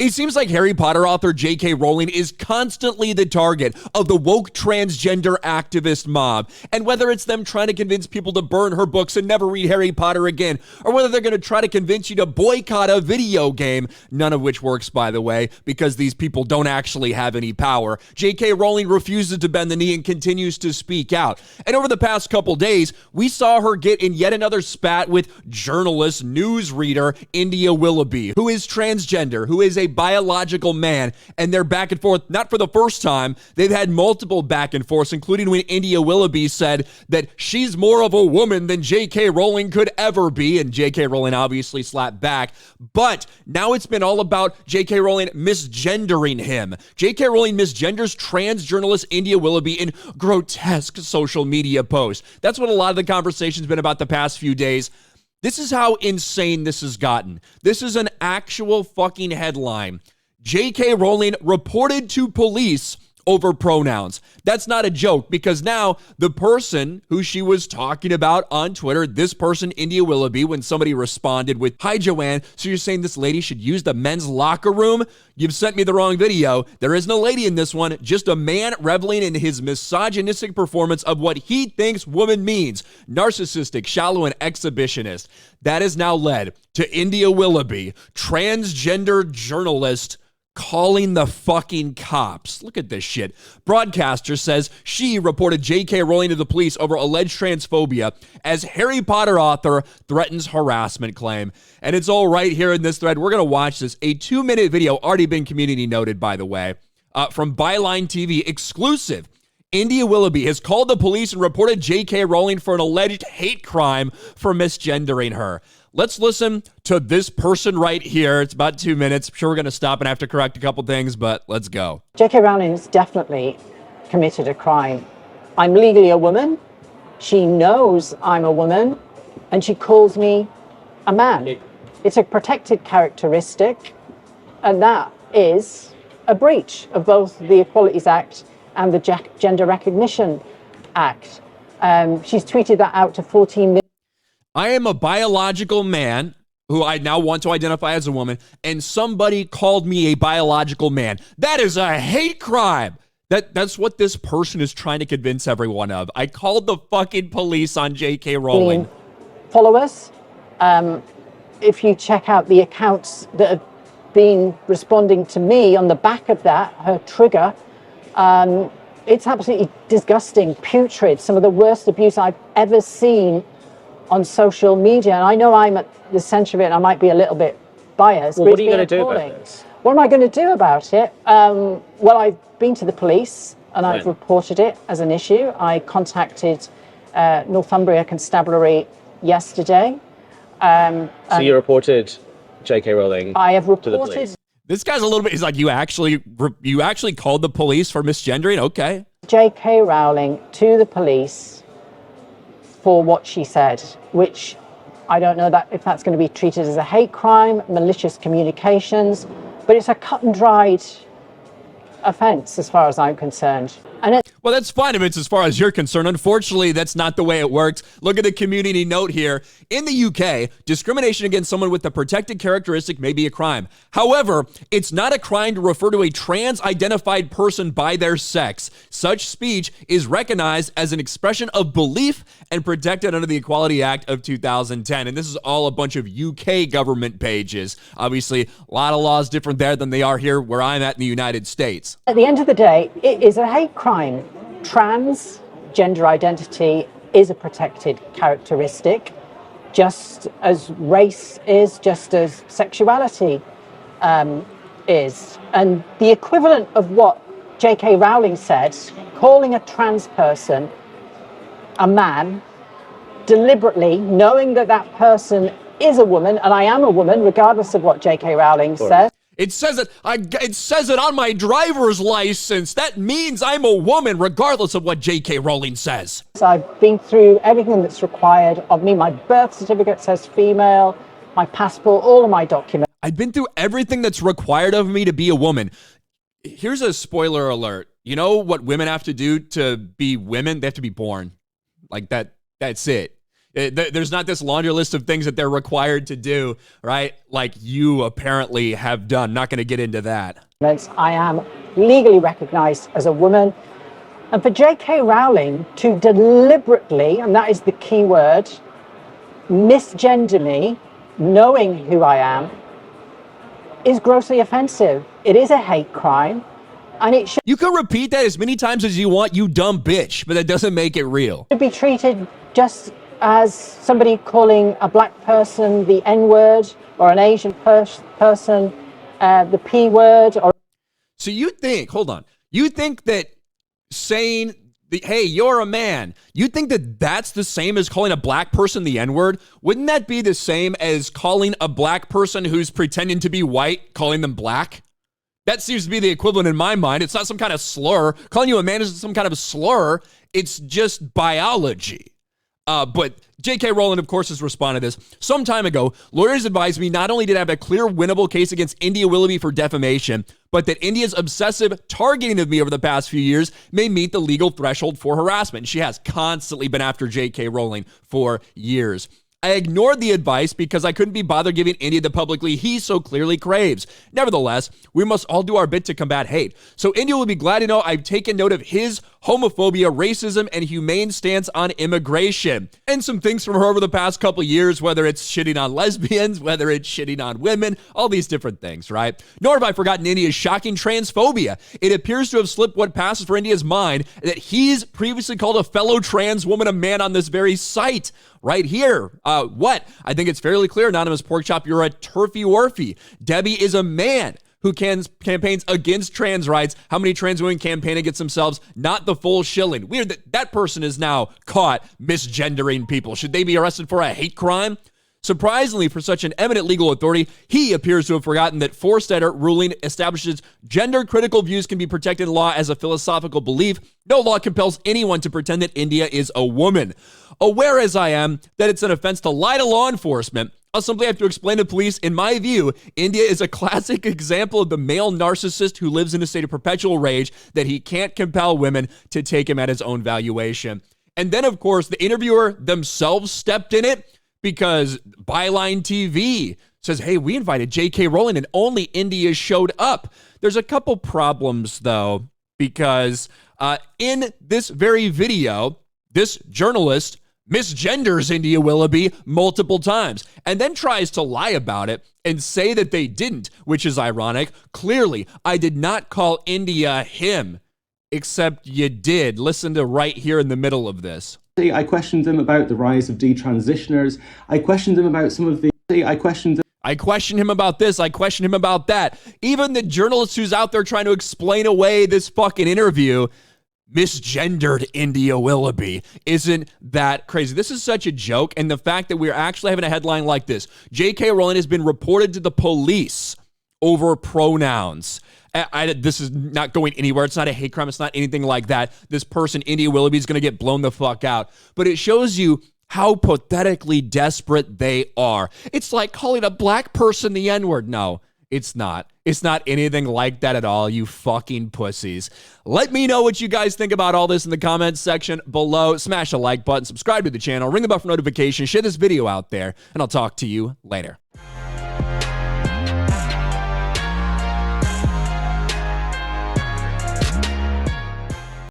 It seems like Harry Potter author J.K. Rowling is constantly the target of the woke transgender activist mob. And whether it's them trying to convince people to burn her books and never read Harry Potter again, or whether they're going to try to convince you to boycott a video game, none of which works, by the way, because these people don't actually have any power, J.K. Rowling refuses to bend the knee and continues to speak out. And over the past couple days, we saw her get in yet another spat with journalist, newsreader India Willoughby, who is transgender, who is a biological man, and they're back and forth, not for the first time. They've had multiple back and forths, including when India Willoughby said that she's more of a woman than J.K. Rowling could ever be, and J.K. Rowling obviously slapped back. But now it's been all about J.K. Rowling misgendering him. J.K. Rowling misgenders trans journalist India Willoughby in grotesque social media posts. That's what a lot of the conversation's been about the past few days. This is how insane this has gotten. This is an actual fucking headline. J.K. Rowling reported to police over pronouns. That's not a joke, because now the person who she was talking about on Twitter, this person, India Willoughby, when somebody responded with, "Hi, Joanne, so you're saying this lady should use the men's locker room? You've sent me the wrong video. There isn't a lady in this one, just a man reveling in his misogynistic performance of what he thinks woman means. Narcissistic, shallow, and exhibitionist." That has now led to India Willoughby, transgender journalist, calling the fucking cops. Look at this shit. Broadcaster says she reported J.K. Rowling to the police over alleged transphobia as Harry Potter author threatens harassment claim. And it's all right here in this thread. We're going to watch this. A 2-minute video, already been community noted, by the way, from Byline TV, exclusive. India Willoughby has called the police and reported J.K. Rowling for an alleged hate crime for misgendering her. Let's listen to this person right here. It's about 2 minutes. I'm sure we're going to stop and have to correct a couple things, but let's go. J.K. Rowling has definitely committed a crime. I'm legally a woman. She knows I'm a woman, and she calls me a man. It's a protected characteristic, and that is a breach of both the Equalities Act and the Gender Recognition Act. She's tweeted that out to 14 million. I am a biological man who I now want to identify as a woman, and somebody called me a biological man. That is a hate crime. That's what this person is trying to convince everyone of. I called the fucking police on J.K. Rowling. Followers, if you check out the accounts that have been responding to me on the back of that, her trigger, it's absolutely disgusting, putrid, some of the worst abuse I've ever seen on social media. And I know I'm at the center of it and I might be a little bit biased. Well, what are you going to do about this? What am I going to do about it? Well, I've been to the police and I've reported it as an issue. I contacted Northumbria Constabulary yesterday. So you reported J.K. Rowling I have reported to the police? This guy's a little bit, he's like, you actually called the police for misgendering? Okay. J.K. Rowling to the police for what she said, which I don't know that if that's going to be treated as a hate crime, malicious communications, but it's a cut and dried offense as far as I'm concerned. Well, that's fine if it's as far as you're concerned. Unfortunately, that's not the way it works. Look at the community note here. In the UK, discrimination against someone with a protected characteristic may be a crime. However, it's not a crime to refer to a trans-identified person by their sex. Such speech is recognized as an expression of belief and protected under the Equality Act of 2010. And this is all a bunch of UK government pages. Obviously, a lot of laws different there than they are here where I'm at in the United States. At the end of the day, it is a hate crime. Trans gender identity is a protected characteristic, just as race is, just as sexuality is. And the equivalent of what J.K. Rowling said, calling a trans person a man, deliberately knowing that that person is a woman, and I am a woman, regardless of what J.K. Rowling says. It says it on my driver's license. That means I'm a woman, regardless of what J.K. Rowling says. So I've been through everything that's required of me. My birth certificate says female, my passport, all of my documents. I've been through everything that's required of me to be a woman. Here's a spoiler alert. You know what women have to do to be women? They have to be born. Like that. That's it. There's not this laundry list of things that they're required to do, right? Like you apparently have done. Not going to get into that. I am legally recognized as a woman. And for J.K. Rowling to deliberately, and that is the key word, misgender me, knowing who I am, is grossly offensive. It is a hate crime. And it should You can repeat that as many times as you want, you dumb bitch, but that doesn't make it real. be treated just as somebody calling a black person the N-word, or an Asian person the P-word. Or So you think, hold on, you think that saying, hey, you're a man, you think that that's the same as calling a black person the N-word? Wouldn't that be the same as calling a black person who's pretending to be white, calling them black? That seems to be the equivalent in my mind. It's not some kind of slur. Calling you a man isn't some kind of a slur. It's just biology. But J.K. Rowling, of course, has responded to this. Some time ago, lawyers advised me not only did I have a clear winnable case against India Willoughby for defamation, but that India's obsessive targeting of me over the past few years may meet the legal threshold for harassment. She has constantly been after J.K. Rowling for years. I ignored the advice because I couldn't be bothered giving India the publicly he so clearly craves. Nevertheless, we must all do our bit to combat hate. So India will be glad to know I've taken note of his homophobia, racism, and humane stance on immigration. And some things from her over the past couple of years, whether it's shitting on lesbians, whether it's shitting on women, all these different things, right? Nor have I forgotten India's shocking transphobia. It appears to have slipped what passes for India's mind that he's previously called a fellow trans woman a man on this very site. Right here. What? I think it's fairly clear, Anonymous Porkchop, you're a turfy warfy. Debbie is a man who campaigns against trans rights. How many trans women campaign against themselves? Not the full shilling. Weird that that person is now caught misgendering people. Should they be arrested for a hate crime? Surprisingly, for such an eminent legal authority, he appears to have forgotten that Forstetter ruling establishes gender-critical views can be protected in law as a philosophical belief. No law compels anyone to pretend that India is a woman. Aware as I am that it's an offense to lie to law enforcement, I'll simply have to explain to police, in my view, India is a classic example of the male narcissist who lives in a state of perpetual rage that he can't compel women to take him at his own valuation. And then, of course, the interviewer themselves stepped in it, because Byline TV says, hey, we invited J.K. Rowling and only India showed up. There's a couple problems, though, because in this very video, this journalist misgenders India Willoughby multiple times and then tries to lie about it and say that they didn't, which is ironic. Clearly, I did not call India him, except you did. Listen to right here in the middle of this. I questioned them about the rise of detransitioners. I questioned them about some of the... I questioned him about this. I questioned him about that. Even the journalist who's out there trying to explain away this fucking interview misgendered India Willoughby. Isn't that crazy? This is such a joke. And the fact that we're actually having a headline like this, J.K. Rowling has been reported to the police over pronouns. This is not going anywhere. It's not a hate crime. It's not anything like that. This person, India Willoughby, is going to get blown the fuck out. But it shows you how pathetically desperate they are. It's like calling a black person the N-word. No, it's not. It's not anything like that at all, you fucking pussies. Let me know what you guys think about all this in the comments section below. Smash the like button, subscribe to the channel, ring the bell for notifications, share this video out there, and I'll talk to you later.